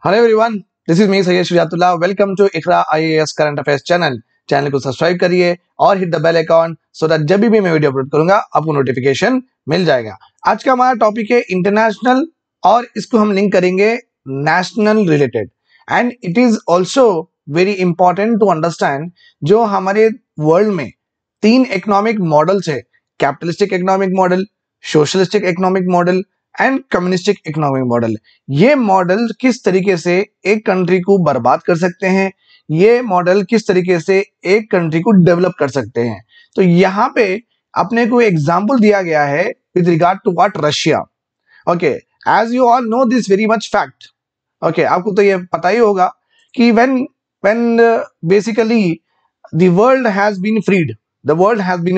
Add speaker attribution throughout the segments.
Speaker 1: Hello everyone, this is me Syed Shujatullah. Welcome to Iqra IAS current affairs channel को subscribe करिए और hit the bell icon so that जब भी मैं वीडियो अपलोड करूंगा आपको नोटिफिकेशन मिल जाएगा। आज का हमारा टॉपिक है इंटरनेशनल और इसको हम लिंक करेंगे national related and it is also very important to understand जो हमारे वर्ल्ड में तीन इकोनॉमिक मॉडल्स है, capitalistic economic model, socialistic economic model and communistic economic model. ये मॉडल किस तरीके से एक कंट्री को बर्बाद कर सकते हैं, ये मॉडल किस तरीके से एक कंट्री को डेवलप कर सकते हैं। तो यहाँ पे अपने को एग्जाम्पल दिया गया है with regard to what Russia. Okay, as you all know this very much fact. Okay, आपको तो ये पता ही होगा कि when basically the world has been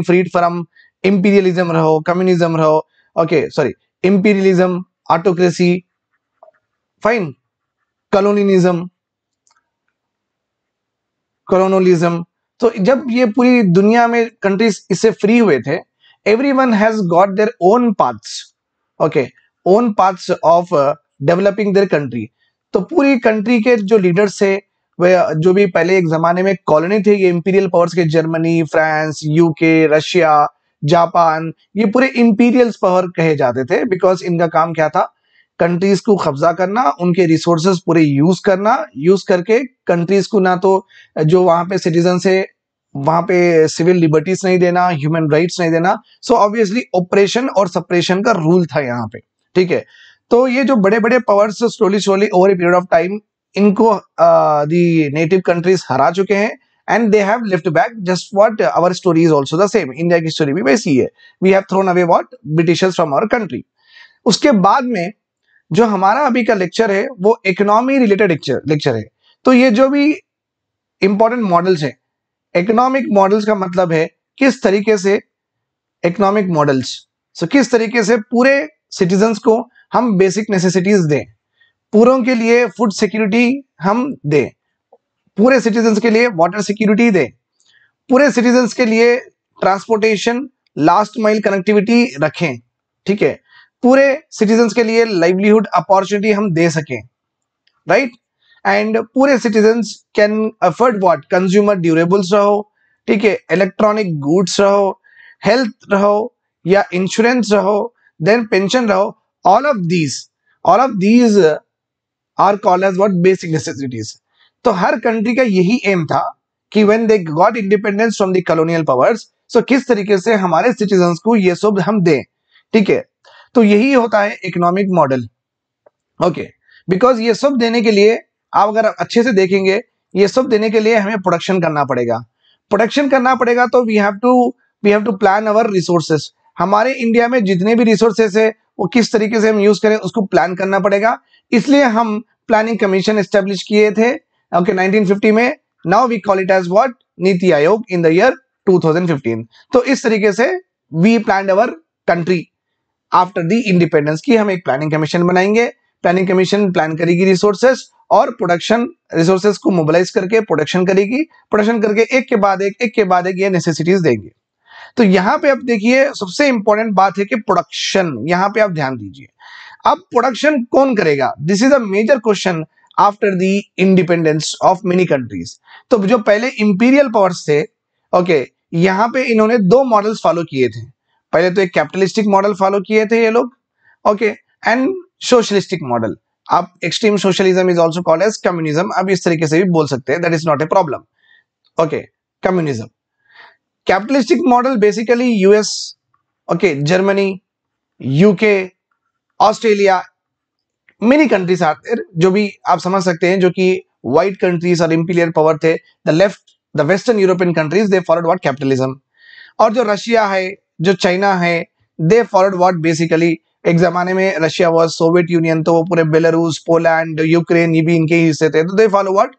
Speaker 1: freed from imperialism रहो, कम्युनिज्म रहो, okay sorry, imperialism, autocracy, fine, colonialism. तो जब ये पूरी दुनिया में कंट्रीज इससे फ्री हुए थे, everyone has got their own paths, okay, own paths of developing their country. तो पूरी कंट्री के जो लीडर्स थे, वे जो भी पहले एक जमाने में कॉलोनी थे, ये इंपीरियल पावर्स के, Germany, France, UK, Russia, Japan, ये पूरे इंपीरियल पावर कहे जाते थे बिकॉज इनका काम क्या था, कंट्रीज को कब्जा करना, उनके रिसोर्सेज पूरे यूज करना, यूज करके कंट्रीज को ना तो जो वहां पे सिटीजन से वहां पे सिविल लिबर्टीज नहीं देना, ह्यूमन राइट्स नहीं देना। सो ऑब्वियसली ऑपरेशन और सप्रेशन का रूल था यहाँ पे, ठीक है। तो ये जो बड़े बड़े powers slowly slowly over a period of time इनको दी नेटिव कंट्रीज हरा चुके हैं and they have left back just what our story is also the same। India की स्टोरी भी वैसी है, we have thrown away what Britishers from our country। उसके बाद में जो हमारा अभी का लेक्चर है वो इकोनॉमी रिलेटेड लेक्चर है। तो ये जो भी इंपॉर्टेंट मॉडल्स है, इकोनॉमिक मॉडल्स का मतलब है किस तरीके से इकोनॉमिक मॉडल्स, सो किस तरीके से पूरे सिटीजन्स को हम बेसिक नेसेसिटीज दें, पूरों के लिए फूड सिक्योरिटी हम दें, पूरे सिटीजन्स के लिए वाटर सिक्योरिटी दे, पूरे सिटीजन्स के लिए ट्रांसपोर्टेशन, लास्ट माइल कनेक्टिविटी रखें, ठीक है, पूरे सिटीजन्स के लिए लाइवलीहुड अपॉर्चुनिटी हम दे सकें, राइट। एंड पूरे citizens can afford what, consumer durables रहो, ठीक है, इलेक्ट्रॉनिक गुड्स रहो, हेल्थ रहो या इंश्योरेंस रहो, देन पेंशन रहो, all of these are called as what, basic necessities. तो हर कंट्री का यही एम था कि when they got independence from the colonial powers, so किस तरीके से हमारे सिटीजन्स को ये सब हम दें, ठीक है। तो यही होता है इकोनॉमिक मॉडल, ओके। बिकॉज ये सब देने के लिए, आप अगर अच्छे से देखेंगे, ये सब देने के लिए हमें प्रोडक्शन करना पड़ेगा। तो we have to plan our resources. हमारे इंडिया में जितने भी रिसोर्सेस है वो किस तरीके से हम यूज करें उसको प्लान करना पड़ेगा। इसलिए हम प्लानिंग कमीशन एस्टेब्लिश किए थे, ओके, 1950 में। Now we call it as what, NITI Aayog in the year 2015। तो इस तरीके से we plan our country after the independence की हम एक प्लानिंग कमीशन बनाएंगे। प्लानिंग कमीशन प्लान करेगी रिसोर्सेस और प्रोडक्शन, रिसोर्सेस को मोबिलाइज करके प्रोडक्शन करेगी, प्रोडक्शन करके एक के बाद एक ये नेसेसिटीज देंगे। तो यहाँ पे आप देखिए सबसे इंपॉर्टेंट बात है कि प्रोडक्शन, यहाँ पे आप ध्यान दीजिए। अब प्रोडक्शन कौन करेगा, this is a major question after the independence of many countries. तो जो पहले इंपीरियल पावर्स थे, ओके, यहाँ पे इन्होंने दो मॉडल्स फॉलो किए थे। पहले तो एक कैपिटलिस्टिक मॉडल फॉलो किए थे ये लोग, ओके, एंड सोशलिस्टिक मॉडल। आप extreme socialism is also called as communism, अब इस तरीके से भी बोल सकते हैं, that is not a problem, okay. Communism, capitalistic model basically US, okay, Germany, UK, Australia, many countries are there, जो भी आप समझ सकते हैं, जो कि व्हाइट कंट्रीज और इंपीरियल पावर थे। The western European countries they followed what, capitalism. और जो रशिया है, जो चाइना है, दे फॉलोड व्हाट, बेसिकली एक जमाने में रशिया वाज सोवियत यूनियन, तो वो पूरे बेलारूस, पोलैंड, यूक्रेन, ये भी इनके ही हिस्से थे, तो they follow what,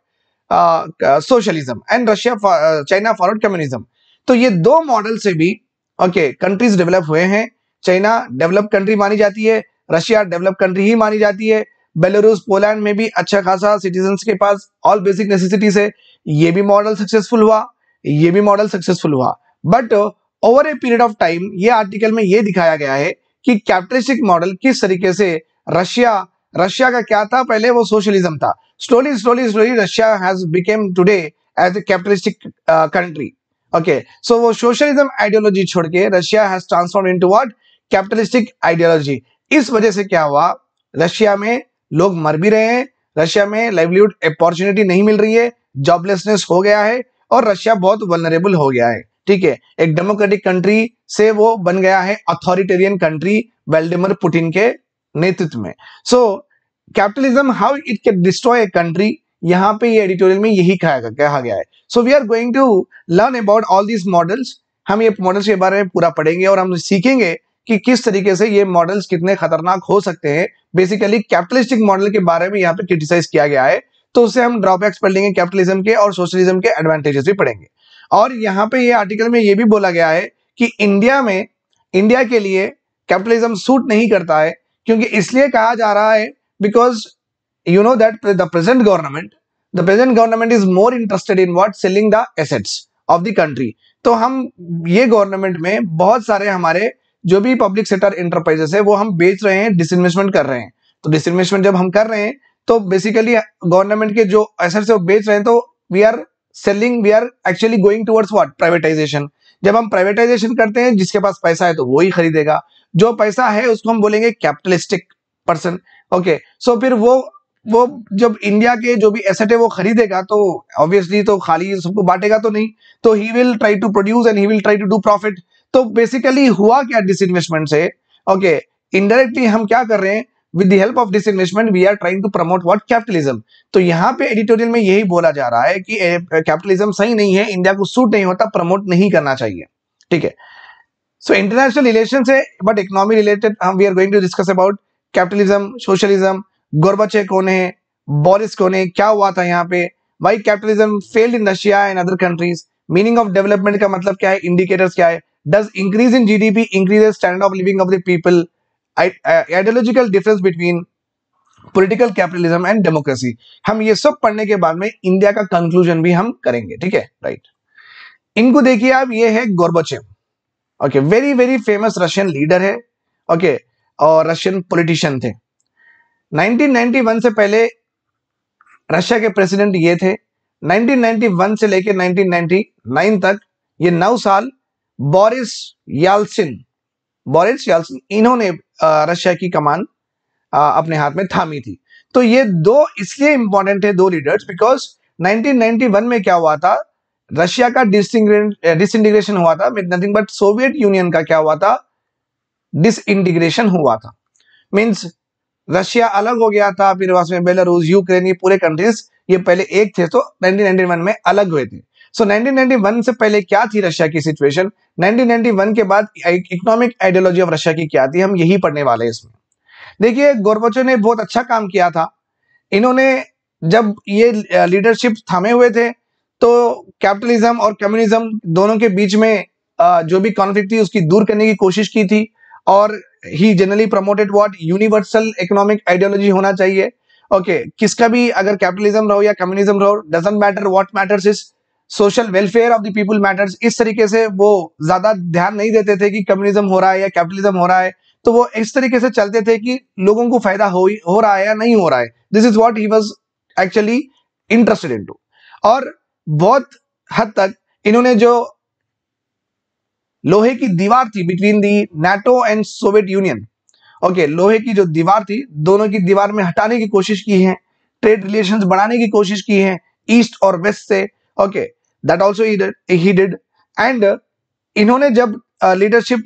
Speaker 1: socialism. And China followed communism. तो ये दो मॉडल से भी, ओके, कंट्रीज डेवलप हुए हैं। चाइना डेवलप कंट्री मानी जाती है, रशिया डेवलप कंट्री ही मानी जाती है। बेलारूस, पोलैंड में भी अच्छा खासा सिटीजन्स के पास ऑल बेसिक नेसेसिटीज है। ये भी मॉडल सक्सेसफुल हुआ, but over a period of time ये आर्टिकल में ये दिखाया गया है कि कैपिटलिस्टिक मॉडल किस तरीके से रशिया रशिया का क्या था, पहले वो सोशलिज्म था। Slowly slowly slowly Russia has became today as a capitalistic country. Okay, so वो सोशलिज्म आइडियोलॉजी छोड़ के Russia has transform into what, capitalistic ideology. इस वजह से क्या हुआ, रशिया में लोग मर भी रहे हैं, रशिया में लाइवलीहुड अपॉर्चुनिटी नहीं मिल रही है, जॉबलेसनेस हो गया है, और रशिया बहुत वल्नरेबल हो गया है। ठीक है, एक डेमोक्रेटिक कंट्री से वो बन गया है अथॉरिटेरियन कंट्री व्लादिमीर पुतिन के नेतृत्व में। So capitalism how it can destroy a country, यहाँ पे ये एडिटोरियल में यही कहा गया है। So we are going to learn about all these models. हम ये मॉडल्स के बारे में पूरा पढ़ेंगे और हम सीखेंगे कि किस तरीके से ये मॉडल्स कितने खतरनाक हो सकते हैं। बेसिकली कैपिटलिस्टिक मॉडल के बारे में यहाँ पे क्रिटिसाइज किया गया है, तो उससे हम ड्रॉबैक्स पढ़ लेंगे कैपिटलिज्म के, और सोशलिज्म के एडवांटेजेस भी पढ़ेंगे। और यहाँ पे ये आर्टिकल में ये भी बोला गया है कि इंडिया के लिए कैपिटलिज्म सूट नहीं करता है, क्योंकि इसलिए कहा जा रहा है because you know that the present government is more interested in what, selling the assets of the country। तो हम ये गवर्नमेंट में बहुत सारे हमारे जो भी पब्लिक सेक्टर एंटरप्राइजेस है वो हम बेच रहे हैं, डिसइन्वेस्टमेंट कर रहे हैं। तो डिसइन्वेस्टमेंट जब हम कर रहे हैं तो बेसिकली गवर्नमेंट के जो एसेट्स है वो बेच रहे हैं, तो we are actually going towards what, privatisation. जब हम प्राइवेटाइजेशन करते हैं, जिसके पास पैसा है तो वो ही खरीदेगा, जो पैसा है उसको हम बोलेंगे कैपिटलिस्टिक पर्सन। ओके, सो फिर वो जब इंडिया के जो भी एसेट है वो खरीदेगा तो ऑब्वियसली तो खाली सबको बांटेगा तो नहीं, तो he will try to produce and he will try to do profit. तो बेसिकली हुआ क्या डिसइन्वेस्टमेंट से, ओके, इनडायरेक्टली हम क्या कर रहे हैं, with the help of disinvestment we are trying to promote what, capitalism. तो यहाँ पे एडिटोरियल में यही बोला जा रहा है कि कैपिटलिज्म सही नहीं है, इंडिया को सूट नहीं होता, प्रमोट नहीं करना चाहिए। ठीक है, सो इंटरनेशनल रिलेशन है बट इकोनॉमी रिलेटेड हम we are going to discuss about capitalism, socialism, Gorbachev कौन है, बोरिस कौन है, क्या हुआ था यहाँ पे, why capitalism failed in Russia and other countries, meaning of development का मतलब क्या है, इंडिकेटर्स क्या है, does increase in GDP increases standard of living of the people, ideological difference between political capitalism and democracy. हम ये सब पढ़ने के बाद में इंडिया का कंक्लूजन भी हम करेंगे। ठीक है, राइट। इनको देखिए आप, ये है Gorbachev. Okay, very very famous Russian leader है। ओके, और रशियन पॉलिटिशियन थे। 1991 से पहले रशिया के प्रेसिडेंट ये थे। 1991 से लेकर 1999 तक ये 9 साल बोरिस याल्सिन इन्होंने रशिया की कमान अपने हाथ में थामी थी। तो ये दो इसलिए इंपॉर्टेंट है, दो लीडर्स, बिकॉज 1991 में क्या हुआ था, रशिया का डिसइंटीग्रेशन हुआ था, नथिंग बट सोवियत यूनियन का क्या हुआ था, डिसइंटीग्रेशन हुआ था। मींस रशिया अलग हो गया था, फिर उसमें बेलारूस, यूक्रेन, ये पूरे कंट्रीज ये पहले एक थे, तो 1991 में अलग हुए थे। सो 1991 से पहले क्या थी रशिया की सिचुएशन, 1991 के बाद इकोनॉमिक आइडियोलॉजी ऑफ रशिया की क्या थी, हम यही पढ़ने वाले हैं इसमें। देखिए, गोरबाचेव ने बहुत अच्छा काम किया था। इन्होंने जब ये लीडरशिप थामे हुए थे तो कैपिटलिज्म और कम्युनिज्म दोनों के बीच में जो भी कॉन्फ्लिक्ट थी उसकी दूर करने की कोशिश की थी, और he generally promoted what, universal economic ideology होना चाहिए। ओके, किसका भी अगर कैपिटलिज्म रहो या कम्युनिज्म रहो, doesn't matter, what matters is social welfare of the people matters. इस तरीके से वो ज्यादा ध्यान नहीं देते थे कि कम्युनिज्म हो रहा है या कैपिटलिज्म हो रहा है, तो वो इस तरीके से चलते थे कि लोगों को फायदा हो रहा है या नहीं हो रहा है। This is what he was actually interested into. और बहुत हद तक इन्होंने जो लोहे की दीवार थी between the NATO and Soviet union, okay, लोहे की जो दीवार थी, दोनों की दीवार में हटाने की कोशिश की है, ट्रेड रिलेशंस बढ़ाने की कोशिश की है ईस्ट और वेस्ट से। Okay, that also he did. And इन्होंने जब लीडरशिप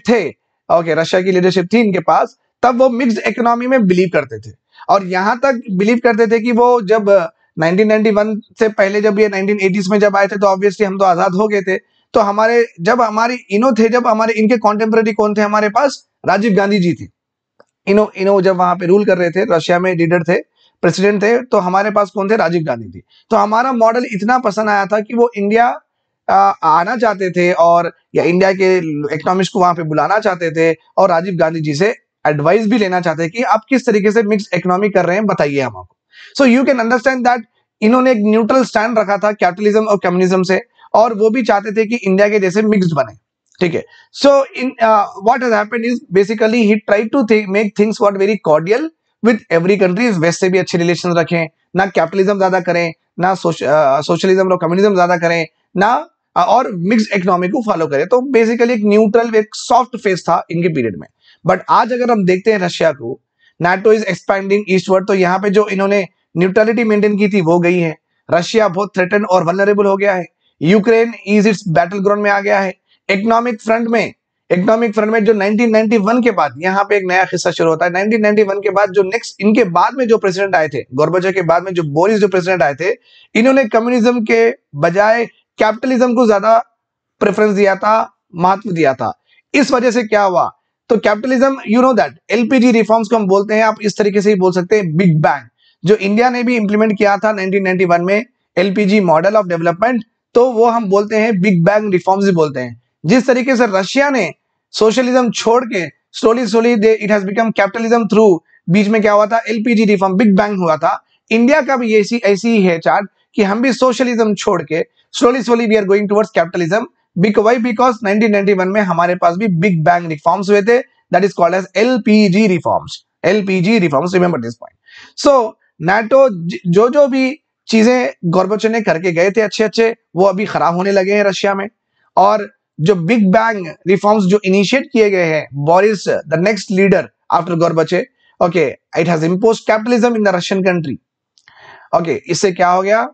Speaker 1: थे, ओके, रशिया की लीडरशिप थी इनके पास, तब वो मिक्स्ड इकोनॉमी में बिलीव करते थे, और यहां तक बिलीव करते थे कि वो जब 1991 से पहले जब ये 1980s में जब आए थे तो ऑब्वियसली हम तो आजाद हो गए थे, तो जब हमारे इनके कॉन्टेम्पररी कौन थे हमारे पास, राजीव गांधी जी थे। इनो जब वहां पे रूल कर रहे थे, रशिया में लीडर थे, प्रेसिडेंट थे, तो हमारे पास कौन थे, राजीव गांधी थी। तो हमारा मॉडल इतना पसंद आया था कि वो इंडिया आना चाहते थे, और या इंडिया के इकोनॉमिस्ट को वहां पे बुलाना चाहते थे, और राजीव गांधी जी से एडवाइस भी लेना चाहते कि आप किस तरीके से मिक्स इकोनॉमी कर रहे हैं, बताइए हमको। So you can understand that इन्होंने एक न्यूट्रल स्टैंड रखा था कैपिटलिज्म और कम्युनिज्म से, और वो भी चाहते थे कि इंडिया के जैसे मिक्स्ड बने। ठीक है. So in what has happened is basically he try to make things what very cordial with every country. West से भी अच्छे रिलेशन रखें, ना कैपिटलिज्म ज्यादा करें, ना सोशलिज्म और कम्युनिज्म ज्यादा करें, ना और मिक्स इकोनॉमी को फॉलो करें. तो बेसिकली एक न्यूट्रल, एक सॉफ्ट फेस था इनके पीरियड में. बट आज अगर हम देखते हैं रशिया को, नाटो इज एक्सपैंडिंग ईस्टवर्ड, तो यहाँ पे जो इन्होंने न्यूट्रलिटी मेंटेन की थी वो गई है. रशिया बहुत थ्रेटन और वल्नरेबल हो गया है. Ukraine is it's battle ground में आ गया है. इकोनॉमिक फ्रंट में जो 1991 के बाद यहाँ पे एक नया किस्सा शुरू होता है. 1991 के बाद जो नेक्स्ट इनके बाद में जो प्रेसिडेंट आए थे, गोर्बाचोव के बाद में जो बोरिस जो प्रेसिडेंट आए थे, इन्होंने कम्युनिज्म के बजाय कैपिटलिज्म को ज्यादा प्रेफरेंस दिया था, महत्व दिया था. इस वजह से क्या हुआ, तो capitalism, you know that LPG reforms को हम बोलते हैं, आप इस तरीके से ही बोल सकते हैं बिग बैंग, जो इंडिया ने भी इंप्लीमेंट किया था 1991 में एलपीजी मॉडल ऑफ डेवलपमेंट, तो वो हम बोलते हैं बिग बैंग रिफॉर्म्स ही बोलते हैं. जिस तरीके से रशिया ने सोशलिज्म छोड़ के slowly slowly it has become capitalism through, बीच में क्या हुआ था, एलपीजी रिफॉर्म, बिग बैंग हुआ था. इंडिया का भी ऐसी ही है चार्ट कि हम भी सोशलिज्म छोड़ के slowly slowly we are going towards capitalism. Because 1991 में हमारे पास भी बिग बैंग रिफॉर्म्स हुए थे, that is called as LPG reforms. LPG reforms, remember this point. So NATO जो भी चीजें गोर्बाचोव ने करके गए थे अच्छे, वो अभी खराब होने लगे हैं रशिया में. और जो बिग बैंग रिफॉर्म्स जो इनिशिएट किए गए हैं, Boris the next leader after Gorbachev, okay, it has imposed capitalism in the Russian country. Okay, इससे क्या हो गया,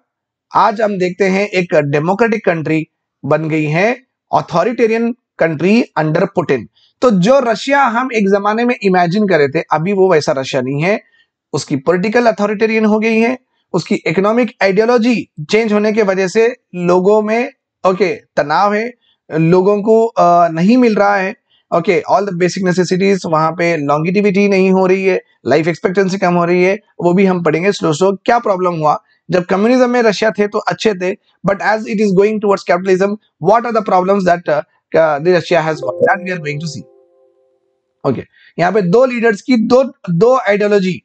Speaker 1: आज हम देखते हैं एक डेमोक्रेटिक कंट्री बन गई है, ऑथोरिटेरियन कंट्री अंडर पुतिन. तो जो रशिया हम एक जमाने में इमेजिन कर रहे थे, अभी वो वैसा रशिया नहीं है. उसकी पॉलिटिकल अथॉरिटेरियन हो गई है, उसकी इकोनॉमिक आइडियोलॉजी चेंज होने की वजह से लोगों में तनाव है, लोगों को नहीं मिल रहा है. Okay, all the basic necessities, वहां पे लॉन्गिटिविटी नहीं हो रही है, लाइफ एक्सपेक्टेंसी कम हो रही है. वो भी हम पढ़ेंगे स्लो स्लो. क्या प्रॉब्लम हुआ जब कम्युनिज्म में रशिया थे तो अच्छे थे, but as it is going towards capitalism, what are the problems that the Russia has got, that we are going to see. Okay, यहाँ पे दो लीडर्स की दो आइडियोलॉजी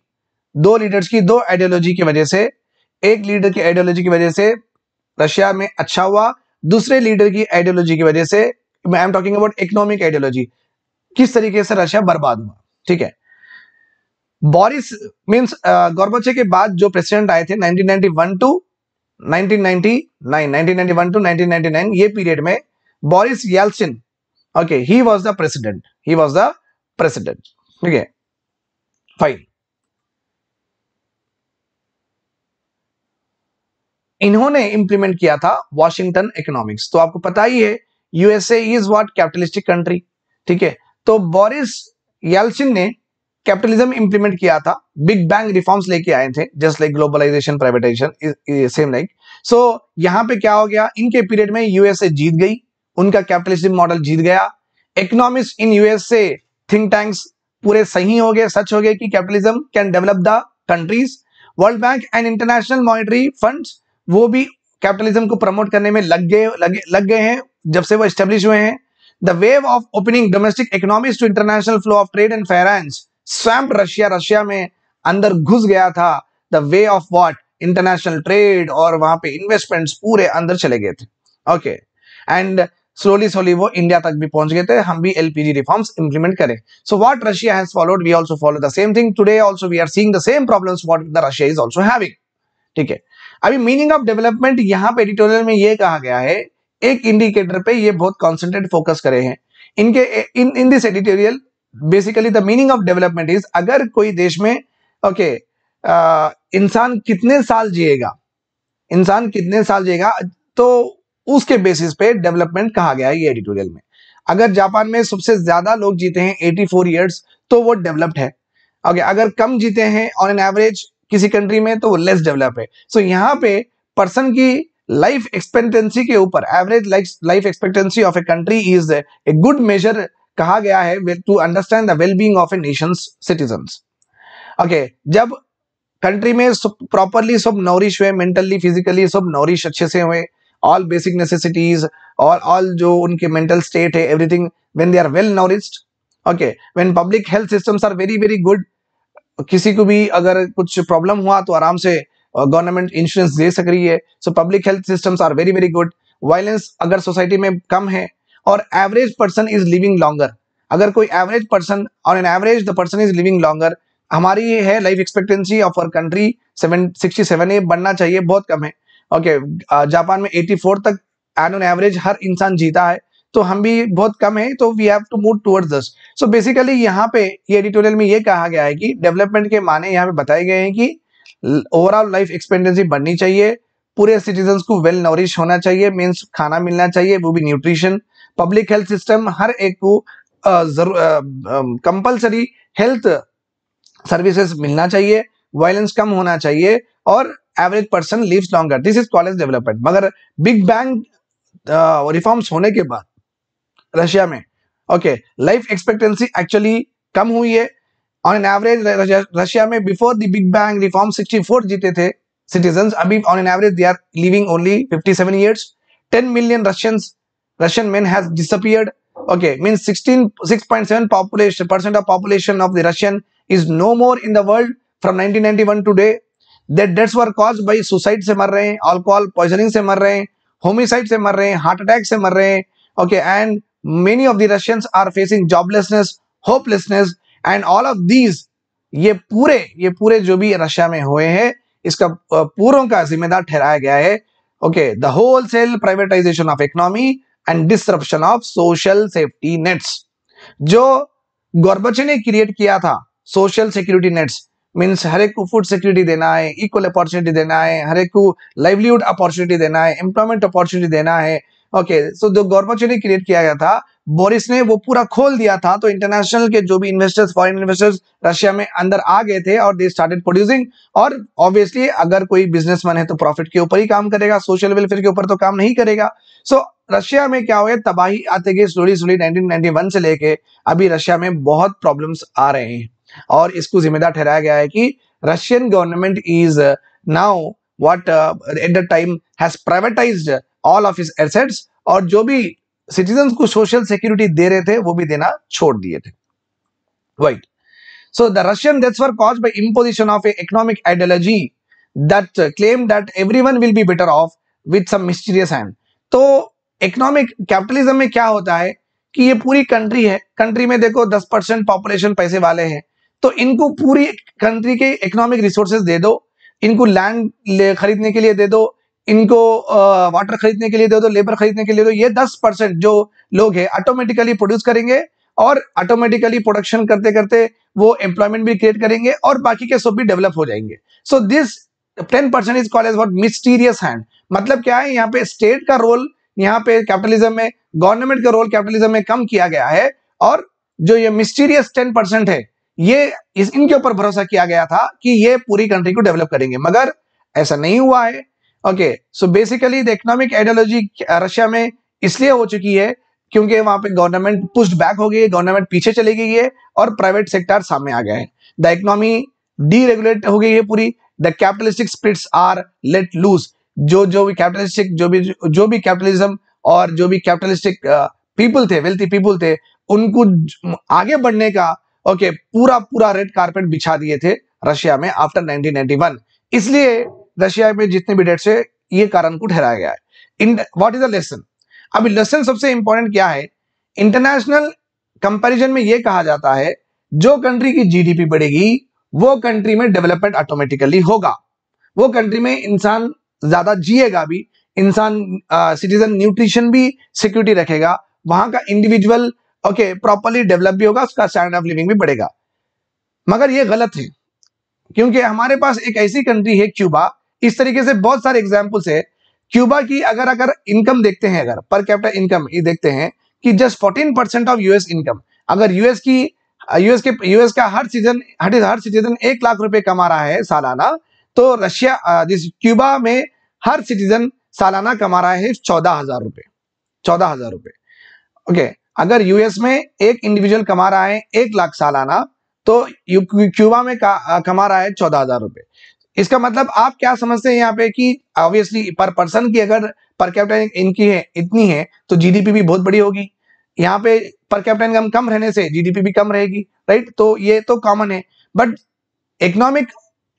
Speaker 1: की वजह से, एक लीडर की आइडियोलॉजी की वजह से रशिया में अच्छा हुआ, दूसरे लीडर की आइडियोलॉजी की वजह से, I am talking about economic ideology, किस तरीके से रशिया बर्बाद हुआ. ठीक है, बोरिस मींस गोर्बाचोव के बाद जो प्रेसिडेंट आए थे 1991 टू 1999, ये पीरियड में Boris Yeltsin, okay, he was the president. ठीक है, फाइन. इन्होंने इंप्लीमेंट किया था वॉशिंगटन इकोनॉमिक्स. तो आपको पता ही है USA is what, capitalistic country. ठीक है, तो बोरिस येल्सिन ने कैपिटलिज्म इंप्लीमेंट किया था, बिग बैंग रिफॉर्म्स लेके आए थे, just like globalisation, privatisation, same like. So यहां पे क्या हो गया, इनके पीरियड में यूएसए जीत गई, उनका कैपिटलिज्म मॉडल जीत गया. Economist in USA, think tanks पूरे सही हो गए, सच हो गए कि capitalism can develop the countries. World bank and international monetary funds, वो भी कैपिटलिज्म को प्रमोट करने में लग गए हैं जब से वो एस्टेब्लिश हुए हैं. The wave of opening domestic economies to international flow of trade and finance swamp Russia में अंदर घुस गया था. The way of what, international trade, और वहां पे इन्वेस्टमेंट्स पूरे अंदर चले गए थे. ओके, एंड स्लोली वो इंडिया तक भी पहुंच गए थे. हम भी एलपीजी रिफॉर्म्स इंप्लीमेंट करें. So what Russia has followed, we also follow the same thing. Today also we are seeing the same problems what the Russia is also having. ठीक है, अभी मीनिंग ऑफ डेवलपमेंट यहाँ पे editorial में ये कहा गया है, एक इंडिकेटर पे ये बहुत कॉन्सेंट्रेट फोकस करे हैं इनके in this editorial. Basically the meaning of development is, अगर कोई देश में इंसान कितने साल जिएगा, तो उसके बेसिस पे डेवलपमेंट कहा गया है ये एडिटोरियल में. अगर जापान में सबसे ज्यादा लोग जीते हैं 84 ईयर्स, तो वो डेवलप्ड है. ओके, अगर कम जीते हैं ऑन एन एवरेज किसी कंट्री में, तो वो लेस डेवलप है. सो यहाँ पे पर्सन की लाइफ एक्सपेक्टेंसी के ऊपर, average life expectancy of a country is a good measure कहा गया है to understand the wellbeing of a nation's citizens. Okay, जब कंट्री में प्रॉपरली सब नॉरिश हुए, मेंटली फिजिकली सब नॉरिश अच्छे से हुए, ऑल बेसिक नेसेसिटीज और ऑल जो उनके मेंटल स्टेट है, everything when they are well nourished. Okay, when public health systems are very very good, किसी को भी अगर कुछ प्रॉब्लम हुआ तो आराम से गवर्नमेंट इंश्योरेंस दे सक रही है. So public health systems are very very good. Violence अगर सोसाइटी में कम है, और average person is living longer. अगर कोई average person, on an average the person is living longer, हमारी ये है life expectancy of our country 67, ये बनना चाहिए, बहुत कम है। ओके, जापान में 84 तक ऑन एवरेज हर इंसान जीता है, तो हम भी बहुत कम है, तो we have to move towards this. So basically यहाँ पे ये एडिटोरियल में ये कहा गया है कि डेवलपमेंट के माने यहाँ पे बताए गए हैं कि ओवरऑल लाइफ एक्सपेक्टेंसी बढ़नी चाहिए, पूरे सिटीजन्स को वेल नरिश होना चाहिए, मीन्स खाना मिलना चाहिए, वो भी न्यूट्रिशन, पब्लिक हेल्थ सिस्टम हर एक को कंपल्सरी हेल्थ सर्विसेज मिलना चाहिए, वायलेंस कम होना चाहिए, और average person lives longer, this is college development. मगर बिग बैंग रिफॉर्म्स होने के बाद रशिया में लाइफ एक्सपेक्टेंसी एक्चुअली कम हुई है। ऑन एन एवरेज रशिया में before the big bang reform 64 जीते थे सिटीजन्स, अभी on an average they are living only 57 years। 10 million Russian men has disappeared। Means 6.7% of population of the Russian is no more in the world from 1991 today। Their deaths were caused by suicide से मर रहे हैं, alcohol poisoning से मर रहे हैं, homicide से मर रहे हैं, हार्ट अटैक से मर रहे हैं। And many of the Russians are facing joblessness, hopelessness, and all of these, ये पूरे जो भी रशिया में हुए हैं, इसका पूरों का जिम्मेदार ठहराया गया है the wholesale privatization of economy and disruption of social safety nets। जो गोर्बाचेव ने क्रिएट किया था सोशल सिक्योरिटी नेट्स, मीन्स हर एक को फूड सिक्योरिटी देना है, इक्वल अपॉर्चुनिटी देना है, हर एक को लाइवलीहुड अपॉर्चुनिटी देना है, एम्प्लॉयमेंट अपॉर्चुनिटी देना है। सो जो गोर्बाचेव ने क्रिएट किया गया था, बोरिस ने वो पूरा खोल दिया था, तो इंटरनेशनल के जो भी इन्वेस्टर्स, फॉरेन इन्वेस्टर्स रशिया में अंदर आ गए थे और दे स्टार्टेड प्रोड्यूसिंग। और ऑब्वियसली अगर कोई बिजनेसमैन है तो प्रॉफिट के ऊपर ही काम करेगा, सोशल वेलफेयर के ऊपर तो काम नहीं करेगा। सो रशिया में क्या हुआ, तबाही आते गए स्लोली 1991 से लेके अभी रशिया में बहुत प्रॉब्लम्स आ रहे हैं, और इसको जिम्मेदार ठहराया गया है कि Russian government is now what at the time has privatised all of his assets, और जो भी सिटीजन्स को सोशल सिक्योरिटी दे रहे थे वो भी देना छोड़ दिए थे। Right. So the Russian deaths were caused by imposition of a economic ideology that claim that everyone will be better off with some mysterious hand. तो इकोनॉमिक कैपिटलिज्म में क्या होता है कि ये पूरी कंट्री है, कंट्री में देखो 10% पॉपुलेशन पैसे वाले हैं, तो इनको पूरी कंट्री के इकोनॉमिक रिसोर्सेज दे दो, इनको लैंड खरीदने के लिए दे दो, इनको वाटर खरीदने के लिए दे दो, लेबर खरीदने के लिए दो, ये 10% जो लोग हैं ऑटोमेटिकली प्रोड्यूस करेंगे, और ऑटोमेटिकली प्रोडक्शन करते करते वो एम्प्लॉयमेंट भी क्रिएट करेंगे, और बाकी के सब भी डेवलप हो जाएंगे। So this 10% is called as what mysterious hand. मतलब क्या है, यहाँ पे स्टेट का रोल, यहाँ पे कैपिटलिज्म में गवर्नमेंट का रोल कैपिटलिज्म में कम किया गया है, और जो ये मिस्टीरियस 10% है, ये इनके ऊपर भरोसा किया गया था कि ये पूरी कंट्री को डेवलप करेंगे, मगर ऐसा नहीं हुआ है। So basically the economic ideology Russia में इसलिए हो चुकी है क्योंकि वहां पे गवर्नमेंट पुश्ड बैक हो गई है, गवर्नमेंट पीछे चली गई है, और प्राइवेट सेक्टर सामने आ गया है। द इकोनॉमी डीरेगुलेट हो गई है पूरी। The capitalistic spirits are let loose. जो भी कैपिटलिस्टिक जो भी कैपिटलिज्म और जो भी कैपिटलिस्टिक पीपल थे, वेल्थी पीपल थे, उनको आगे बढ़ने का पूरा रेड कारपेट बिछा दिए थे रशिया में आफ्टर 1991। इसलिए रशिया में जितने भी डेट्स है, ये कारण को ठहराया गया है। What is the lesson? अभी लेसन सबसे इंपॉर्टेंट क्या है, इंटरनेशनल कंपैरिजन में ये कहा जाता है जो कंट्री की जीडीपी बढ़ेगी वो कंट्री में डेवलपमेंट ऑटोमेटिकली होगा, वो कंट्री में इंसान ज्यादा जिएगा भी, इंसान सिटीजन न्यूट्रिशन भी सिक्योरिटी रखेगा, वहां का इंडिविजुअल प्रॉपर्ली डेवलप भी होगा, उसका स्टैंडर्ड ऑफ लिविंग भी बढ़ेगा। मगर ये गलत है, क्योंकि हमारे पास एक ऐसी कंट्री है क्यूबा, इस तरीके से बहुत सारे एग्जाम्पल्स है। क्यूबा की अगर इनकम देखते हैं, अगर पर कैपिटा इनकम ये देखते हैं कि जस्ट 14% ऑफ यूएस इनकम, अगर यूएस का हर सिटीजन 1 लाख रुपए कमा रहा है सालाना, तो क्यूबा में हर सिटीजन सालाना कमा रहा है 14,000 रुपए। अगर यूएस में एक इंडिविजुअल कमा रहा है 1 लाख सालाना, तो क्यूबा में कमा रहा है 14,000 रुपए। इसका मतलब आप क्या समझते हैं यहाँ पे कि ऑब्वियसली पर पर्सन की अगर पर कैपिटा इनकी है इतनी है, तो जीडीपी भी बहुत बड़ी होगी। यहाँ पे पर कैपिटा इनकम कम रहने से जीडीपी भी कम रहेगी, राइट? तो ये तो कॉमन है। But economic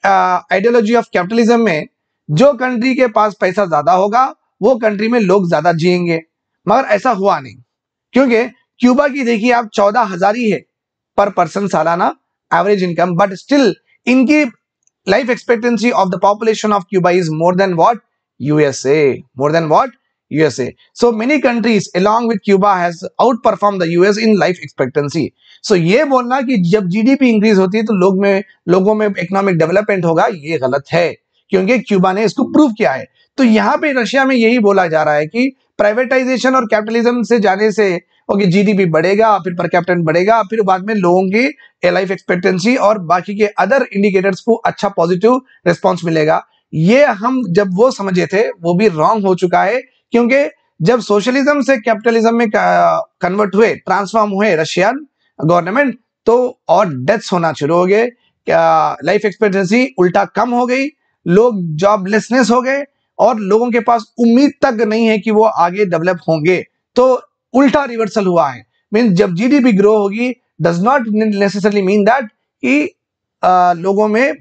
Speaker 1: ideology of capitalism में जो कंट्री के पास पैसा ज्यादा होगा वो कंट्री में लोग ज्यादा जिएंगे, मगर ऐसा हुआ नहीं। क्योंकि क्यूबा की देखिए आप 14,000 ही है पर पर्सन सालाना एवरेज इनकम, बट स्टिल इनकी life expectancy of the population of Cuba is more than what? USA. More than what? USA. So many countries along with Cuba has outperformed the US in life expectancy. So ये बोलना कि जब GDP increase होती है तो लोगों में economic development होगा, ये गलत है, क्योंकि क्यूबा ने इसको प्रूव किया है। तो यहाँ पे रशिया में यही बोला जा रहा है कि प्राइवेटाइजेशन और कैपिटलिज्म से जाने से ओके जीडीपी बढ़ेगा, फिर पर कैपिटल बढ़ेगा, फिर बाद में लोगों की लाइफ एक्सपेक्टेंसी और बाकी के अदर इंडिकेटर्स को अच्छा पॉजिटिव रिस्पांस मिलेगा। ये हम जब वो समझे थे वो भी रॉन्ग हो चुका है, क्योंकि जब सोशलिज्म से कैपिटलिज्म में कन्वर्ट हुए, ट्रांसफॉर्म हुए रशियन गवर्नमेंट, तो और डेथ्स होना शुरू हो गए, लाइफ एक्सपेक्टेंसी उल्टा कम हो गई, लोग जॉबलेसनेस हो गए और लोगों के पास उम्मीद तक नहीं है कि वो आगे डेवलप होंगे। तो उल्टा रिवर्सल हुआ है। मीन जब जीडीपी ग्रो होगी does not necessarily mean that कि लोगों में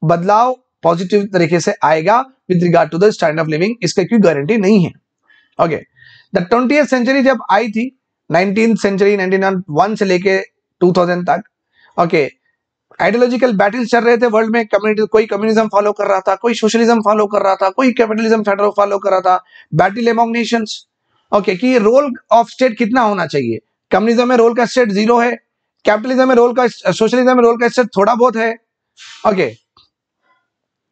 Speaker 1: बदलाव पॉजिटिव तरीके से आएगा with regard to the standard of living, इसका कोई गारंटी नहीं है। ओके, द 20th सेंचुरी जब आई थी, 19th सेंचुरी 1901 से लेके 2000 तक, ओके, आइडियोलॉजिकल बैटल्स चल रहे थे वर्ल्ड में। कम्युनिटी, कोई कम्युनिज्म फॉलो कर रहा था, कोई सोशलिज्म फॉलो कर रहा था, कोई कैपिटलिज्म फॉलो कर रहा था। बैटल अमंग नेशंस, ओके, कि रोल ऑफ स्टेट कितना होना चाहिए। कम्युनिज्म में रोल का स्टेट 0 है, कैपिटलिज्म में रोल का, सोशलिज्म में रोल का स्टेट थोड़ा बहुत है। ओके,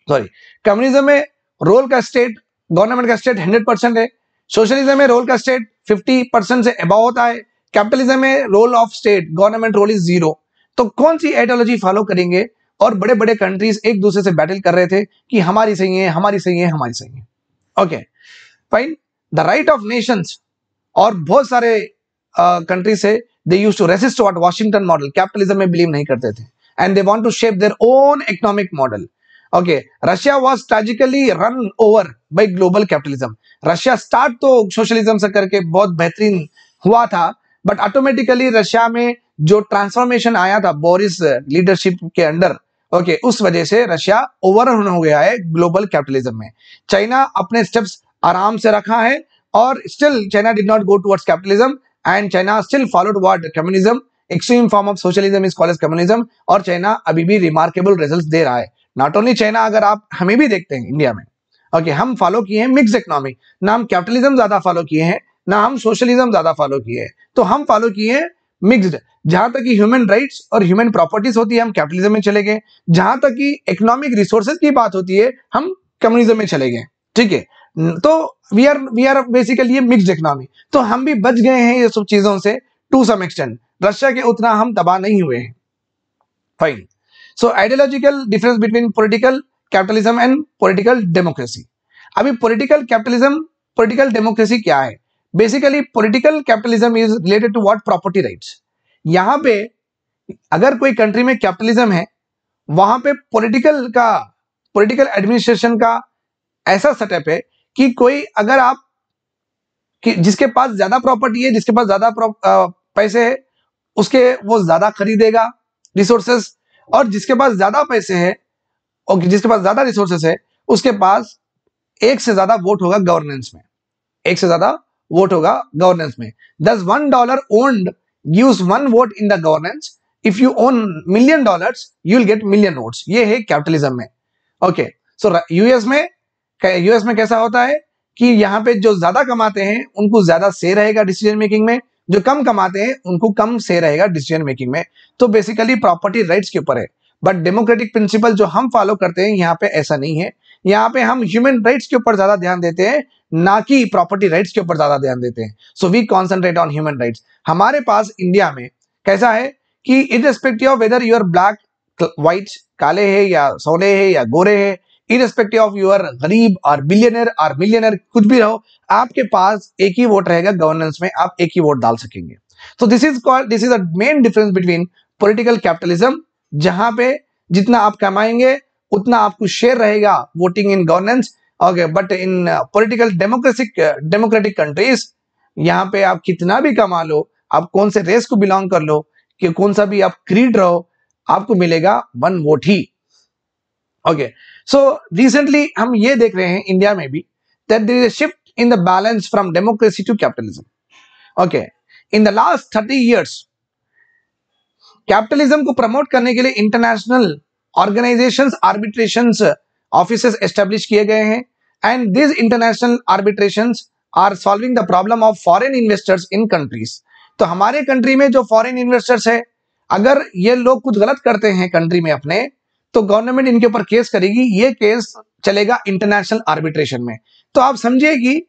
Speaker 1: सॉरी, कम्युनिज्म में रोल का स्टेट, गवर्नमेंट का स्टेट 100% है, सोशलिज्म में रोल का स्टेट 50% से अबव होता है, कैपिटलिज्म में role of state, government role is 0। तो कौन सी आइडियोलॉजी फॉलो करेंगे? और बड़े बड़े कंट्रीज एक दूसरे से बैटल कर रहे थे कि हमारी सही है, हमारी सही है, हमारी सही है। Okay fine, the right of nations और बहुत सारे कंट्री से they used to resist what Washington model, capitalism में बिलीव नहीं करते थे, and they want to shape their own economic model. Okay, Russia was tragically run over by global capitalism. Russia start तो socialism से करके बहुत बेहतरीन हुआ था, बट ऑटोमेटिकली रशिया में जो ट्रांसफॉर्मेशन आया था बोरिस लीडरशिप के अंडर, ओके, उस वजह से रशिया ओवररन हो गया है ग्लोबल कैपिटलिज्म में। चाइना अपने स्टेप्स आराम से रखा है और still China did not go towards capitalism and China still followed what communism, extreme form of socialism is called as communism, और चाइना अभी भी रिमार्केबल रिजल्ट्स दे रहा है। नॉट ओनली चाइना, अगर आप हमें भी देखते हैं इंडिया में, ओके, हम फॉलो किए हैं मिक्स इकोनॉमी, ना हम कैपिटलिज्म ज्यादा फॉलो किए हैं, ना हम सोशलिज्म ज्यादा फॉलो किए हैं, तो हम फॉलो किए हैं मिक्स्ड। जहां तक कि ह्यूमन राइट्स और ह्यूमन प्रॉपर्टीज होती है हम कैपिटलिज्म में चले गए, जहां तक कि इकोनॉमिक रिसोर्सेज की बात होती है हम कम्युनिज्म में चले गए। ठीक है, तो we are basically mixed economy, तो हम भी बच गए हैं ये सब चीजों से टू सम एक्सटेंट। रशिया के उतना हम तबाह नहीं हुए हैं। Fine, so ideological difference between political capitalism and political democracy. अभी पॉलिटिकल कैपिटलिज्म, पॉलिटिकल डेमोक्रेसी क्या है? Basically political capitalism is related to what? Property rights. यहां पे अगर कोई कंट्री में कैपिटलिज्म है, वहां पे पॉलिटिकल एडमिनिस्ट्रेशन का ऐसा सेटअप है कि कोई, अगर आप कि जिसके पास ज्यादा प्रॉपर्टी है, जिसके पास ज्यादा पैसे है, उसके वो ज्यादा खरीदेगा रिसोर्सेस, और जिसके पास ज्यादा पैसे है और जिसके पास ज्यादा रिसोर्सेस है उसके पास एक से ज्यादा वोट होगा गवर्नेंस में, एक से ज्यादा वोट होगा गवर्नेंस में। दस $1 owned gives 1 vote in the governance, if you own $1,000,000 you will get million votes. ये है कैपिटलिज्म में। ओके, सो यूएस में कैसा होता है कि यहाँ पे जो ज्यादा कमाते हैं उनको ज्यादा से रहेगा डिसीजन मेकिंग में, जो कम कमाते हैं उनको कम से रहेगा डिसीजन मेकिंग में। तो बेसिकली प्रॉपर्टी राइट्स के ऊपर है, बट डेमोक्रेटिक प्रिंसिपल जो हम फॉलो करते हैं यहाँ पे ऐसा नहीं है। यहाँ पे हम ह्यूमन राइट्स के ऊपर ज्यादा ध्यान देते हैं, ना कि प्रॉपर्टी राइट्स के ऊपर ज्यादा ध्यान देते हैं। So we concentrate on human rights. हमारे पास इंडिया में कैसा है कि irrespective of whether you are black, white, काले है या सोने है या गोरे है, इररिस्पेक्टिव ऑफ यूर गरीब और बिलियनर और मिलियनर, कुछ भी रहो, आपके पास एक ही वोट रहेगा गवर्नेंस में, आप एक ही वोट डाल सकेंगे। तो this is a main difference between political capitalism, जहां पे जितना आप कमाएंगे उतना आपको शेयर रहेगा voting in governance. Okay, but in political democratic countries, यहाँ पे आप कितना भी कमा लो, आप कौन से रेस को बिलोंग कर लो, कि कौन सा भी आप क्रीड रहो, आपको मिलेगा 1 वोट ही। ओके, सो रिसेंटली हम ये देख रहे हैं इंडिया में भी that there is a shift in the balance from democracy to capitalism. Okay, in the last 30 years capitalism को प्रमोट करने के लिए international organisations, arbitrations offices establish किए गए हैं, and this international arbitrations are solving the problem of foreign investors in countries. तो हमारे country में जो फॉरेन इन्वेस्टर्स है, अगर ये लोग कुछ गलत करते हैं कंट्री में अपने, तो गवर्नमेंट इनके ऊपर केस करेगी, ये केस चलेगा इंटरनेशनल आर्बिट्रेशन में। तो आप समझिए कि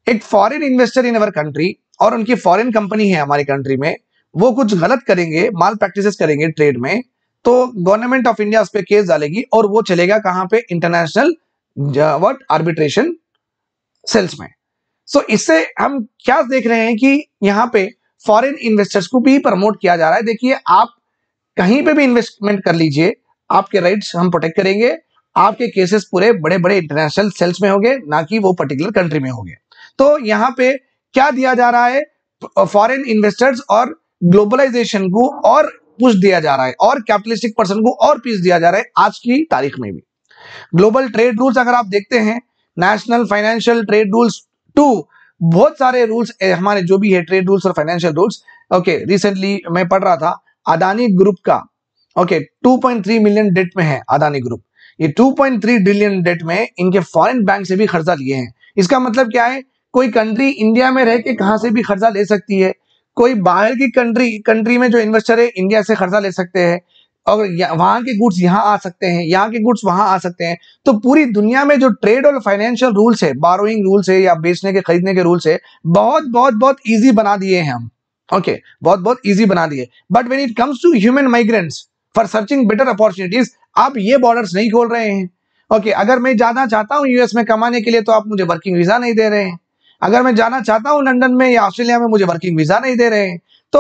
Speaker 1: एक foreign investor in our country और उनकी फॉरेन कंपनी है हमारी कंट्री में, वो कुछ गलत करेंगे, माल प्रैक्टिसेस करेंगे ट्रेड में, तो गवर्नमेंट ऑफ इंडिया उस पर केस डालेगी और वो चलेगा कहां पे? इंटरनेशनल व्हाट आर्बिट्रेशन सेल्स में। सो इससे हम क्या देख रहे हैं कि यहां पे फॉरेन इन्वेस्टर्स को भी प्रमोट किया जा रहा है। देखिए, आप कहीं पे भी इन्वेस्टमेंट कर लीजिए, आपके राइट्स हम प्रोटेक्ट करेंगे, आपके केसेस पूरे बड़े बड़े इंटरनेशनल सेल्स में होंगे, ना कि वो पर्टिकुलर कंट्री में होंगे। तो यहाँ पे क्या दिया जा रहा है? फॉरेन इन्वेस्टर्स और ग्लोबलाइजेशन को और पुश दिया जा रहा है, और कैपिटलिस्टिक पर्सन को और पीस दिया जा रहा है आज की तारीख में भी। ग्लोबल ट्रेड रूल्स अगर आप देखते हैं, नेशनल फाइनेंशियल ट्रेड रूल्स 2, बहुत सारे रूल्स हमारे जो भी है ट्रेड रूल्स और फाइनेंशियल रूल्स। ओके, रिसेंटली मैं पढ़ रहा था अदानी ग्रुप का, ओके 2.3 मिलियन डेट में है अदानी ग्रुप। ये 2.3 ट्रिलियन डेट में इनके फॉरेन बैंक से भी कर्जा लिए हैं। इसका मतलब क्या है? कोई कंट्री इंडिया में रह के कहां से भी कर्जा ले सकती है, कोई बाहर की कंट्री में जो इन्वेस्टर है इंडिया से कर्जा ले सकते हैं, और वहां के गुड्स यहाँ आ सकते हैं, यहाँ के गुड्स वहां आ सकते हैं। तो पूरी दुनिया में जो ट्रेड और फाइनेंशियल रूल्स है, बारोइंग रूल्स है या बेचने के खरीदने के रूल्स है, बहुत बहुत बहुत ईजी बना दिए हैं हम। ओके, बहुत बहुत ईजी बना दिए। But when it comes to human migrants for searching better opportunities, आप ये बॉर्डर्स नहीं खोल रहे हैं। ओके, अगर मैं जाना चाहता हूँ यूएस में कमाने के लिए, तो आप मुझे वर्किंग वीजा नहीं दे रहे हैं। अगर मैं जाना चाहता हूँ लंदन में या ऑस्ट्रेलिया में, मुझे वर्किंग वीजा नहीं दे रहे हैं। तो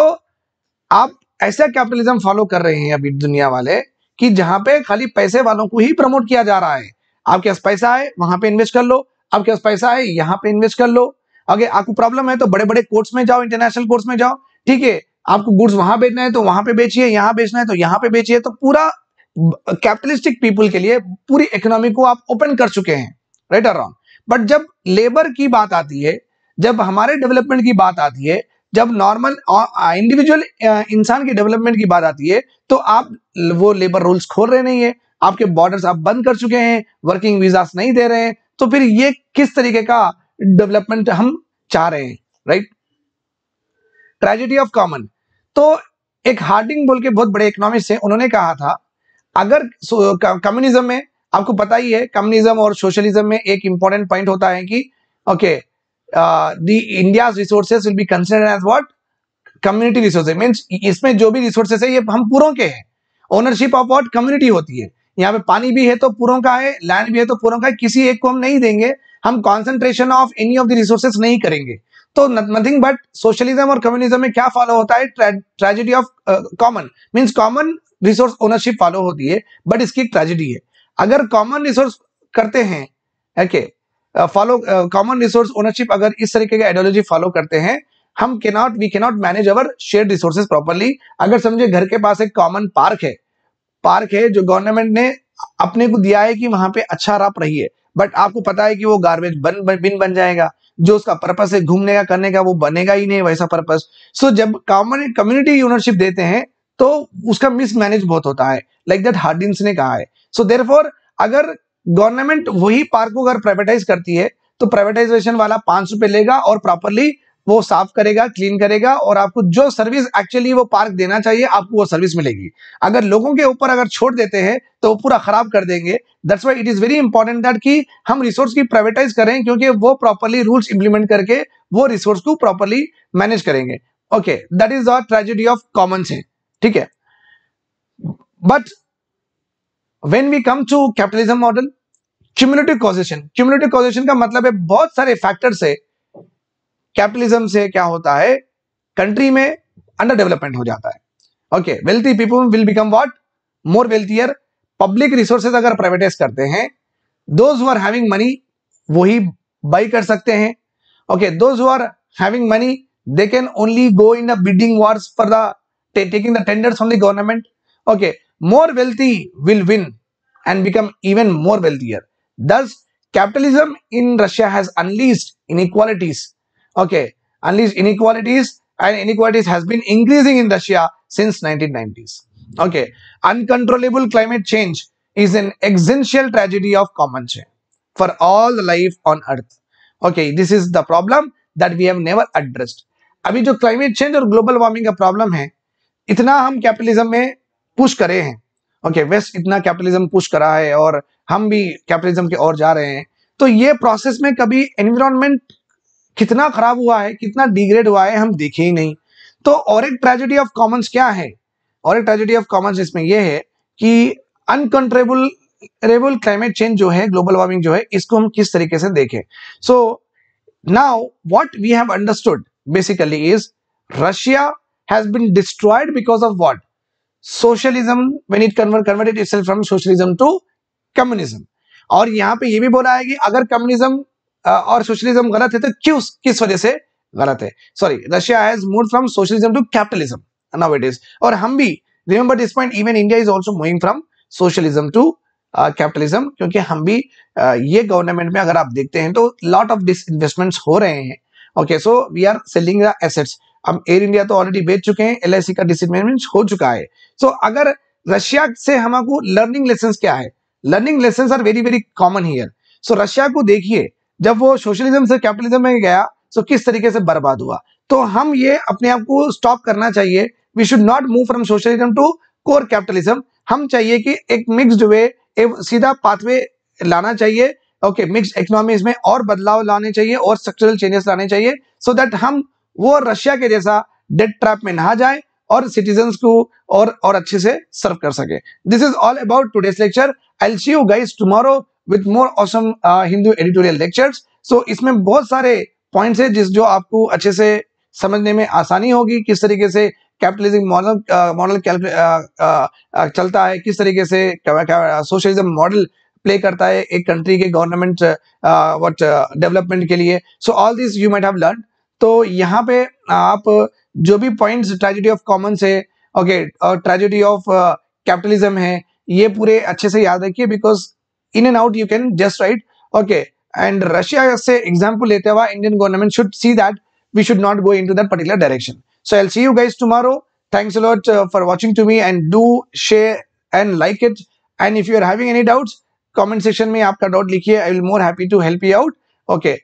Speaker 1: आप ऐसा कैपिटलिज्म फॉलो कर रहे हैं अभी दुनिया वाले, कि जहां पे खाली पैसे वालों को ही प्रमोट किया जा रहा है। आपके पास पैसा है, वहां पे इन्वेस्ट कर लो, आपके पास पैसा है, यहाँ पे इन्वेस्ट कर लो। अगर आपको प्रॉब्लम है तो बड़े बड़े कोर्ट्स में जाओ, इंटरनेशनल कोर्ट्स में जाओ, ठीक है। आपको गुड्स वहां बेचना है तो वहां पे बेचिए, यहाँ बेचना है तो यहाँ पे बेचिए। तो पूरा कैपिटलिस्टिक पीपल के लिए पूरी इकोनॉमी को आप ओपन कर चुके हैं, राइट और रॉन्ग। बट जब लेबर की बात आती है, जब हमारे डेवलपमेंट की बात आती है, जब नॉर्मल इंडिविजुअल इंसान की डेवलपमेंट की बात आती है, तो आप वो लेबर रूल्स खोल रहे नहीं है, आपके बॉर्डर्स आप बंद कर चुके हैं, वर्किंग वीजास नहीं दे रहे हैं। तो फिर ये किस तरीके का डेवलपमेंट हम चाह रहे हैं, राइट? Tragedy of common. तो एक हार्डिंग बोल के बहुत बड़े इकोनॉमिस्ट है, उन्होंने कहा था, अगर कम्युनिज्म में, आपको पता ही है कम्युनिज्म और सोशलिज्म में एक इंपॉर्टेंट पॉइंट होता है कि okay, the India's resources will be considered as what? Community resources. Means इसमें जो भी रिसोर्सेज है ये हम पूरों के हैं, ओनरशिप ऑफ व्हाट? कम्युनिटी होती है। यहाँ पे पानी भी है तो पूरों का है, लैंड भी है तो पूरों का है, किसी एक को हम नहीं देंगे, हम concentration of any of the resources नहीं करेंगे। तो नथिंग बट सोशलिज्म और कम्युनिज्म में क्या फॉलो होता है? Tragedy of common. Means common resource ownership follow होती है, बट इसकी एक ट्रेजेडी है। अगर कॉमन रिसोर्स करते हैं, okay, follow common resource ownership, अगर इस तरीके का आइडियोलॉजी फॉलो करते हैं, हम we cannot manage our shared resources properly. अगर समझे घर के पास एक कॉमन पार्क है जो गवर्नमेंट ने अपने को दिया है कि वहां पे अच्छा राप रही है, बट आपको पता है कि वो गार्बेज बिन बन जाएगा, जो उसका पर्पस है घूमने का करने का, वो बनेगा ही नहीं वैसा पर्पस। सो जब कॉमन कम्युनिटी ओनरशिप देते हैं तो उसका मिसमैनेज बहुत होता है, लाइक दैट हार्डिंस ने कहा है। सो देयरफॉर अगर गवर्नमेंट वही पार्क को अगर प्राइवेटाइज करती है, तो प्राइवेटाइजेशन वाला 5 रुपए लेगा और प्रॉपरली वो साफ करेगा, क्लीन करेगा, और आपको जो सर्विस एक्चुअली वो पार्क देना चाहिए आपको वो सर्विस मिलेगी। अगर लोगों के ऊपर अगर छोड़ देते हैं तो वो पूरा खराब कर देंगे। That's why it is very important that कि हम रिसोर्स की प्राइवेटाइज करें, क्योंकि वो प्रॉपरली रूल्स इंप्लीमेंट करके वो रिसोर्स को प्रॉपरली मैनेज करेंगे। Okay, that is the tragedy of commons है, ठीक है। But when we come to capitalism model, cumulative causation का मतलब है बहुत सारे फैक्टर से कैपिटलिज्म से क्या होता है, कंट्री में अंडर डेवलपमेंट हो जाता है। Okay, wealthy people will become what? More wealthier. Public resources अगर प्राइवेटाइज करते हैं, those who are having money वही बाई कर सकते हैं। Okay, those who are having money they can only go in the bidding wars for the taking the tenders from the government. Okay, more wealthy will win and become even more wealthier. Thus, capitalism in Russia has unleashed inequalities. Okay, unleashed inequalities and inequalities has been increasing in Russia since 1990s. Okay, uncontrollable climate change is an existential tragedy of common change for all the life on earth. Okay, this is the problem that we have never addressed. अभी जो climate change और global warming का problem है, इतना हम capitalism में push करे हैं. ओके, वेस्ट इतना कैपिटलिज्म पुश करा है और हम भी कैपिटलिज्म की ओर जा रहे हैं. तो ये प्रोसेस में कभी एनवायरनमेंट कितना खराब हुआ है, कितना डिग्रेड हुआ है, हम देखे ही नहीं. तो और एक ट्रेजेडी ऑफ कॉमन्स क्या है, और एक ट्रेजेडी ऑफ कॉमन्स इसमें यह है कि अनकंट्रोलेबल क्लाइमेट चेंज जो है, ग्लोबल वार्मिंग जो है, इसको हम किस तरीके से देखें. So now what we have understood basically is Russia has been destroyed because of what, socialism, when it converted itself from socialism to communism. और यहां पे ये भी बोला है कि अगर कम्युनिज्म और सोशलिज्म गलत है तो क्यों, किस वजह से गलत है. Sorry, Russia has moved from socialism to capitalism now it is. और हम भी remember this point, even India is also moving from socialism to capitalism, क्योंकि हम भी ये गवर्नमेंट में अगर आप देखते हैं तो लॉट ऑफ डिसइन्वेस्टमेंट्स हो रहे हैं. Okay, so we are selling the assets. हम एयर इंडिया तो ऑलरेडी बेच चुके हैं, एलआईसी का डिसइन्वेस्टमेंट हो चुका है. सो अगर रशिया से हमको लर्निंग लेसन क्या है, learning lesson are very very common here. So Russia को देखिए, जब वो सोशलिज्म से कैपिटलिज्म में गया तो किस तरीके से बर्बाद हुआ. तो हम ये अपने आप को स्टॉप करना चाहिए. We should not move from socialism to core capitalism. हम चाहिए कि एक मिक्स्ड वे, एक सीधा पाथवे लाना चाहिए. ओके, मिक्स्ड इकोनॉमीज में और बदलाव लाने चाहिए और स्ट्रक्चरल चेंजेस लाने चाहिए, सो दैट हम वो रशिया के जैसा डेट ट्रैप में ना जाए और सिटीजन्स को और अच्छे से सर्व कर सके. This is all about today's lecture. I will see you guys tomorrow with more awesome Hindu editorial lectures. So इसमें बहुत सारे पॉइंट्स है जो आपको अच्छे से समझने में आसानी होगी. किस तरीके से कैपिटलिज्म मॉडल चलता है, किस तरीके से सोशलिज्म मॉडल प्ले करता है एक कंट्री के गवर्नमेंट व्हाट डेवलपमेंट के लिए. So all this you might have learn. तो यहाँ पे आप जो भी पॉइंट्स, ट्रेजेडी ऑफ कॉमन्स है, ओके, और ट्रेजेडी ऑफ कैपिटलिज्म है, ये पूरे अच्छे से याद रखिए, because in and out you can just right. Okay, and Russia से एग्जाम्पल लेते हुए Indian government should see that we should not go into that particular direction. So I'll see you guys tomorrow. Thanks a lot for watching to me, and do share and like it. And if you are having any doubts, comment section में आपका doubt लिखिए. I will more happy to help you out. Okay,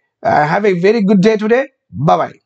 Speaker 1: have a very good day today. Bye bye.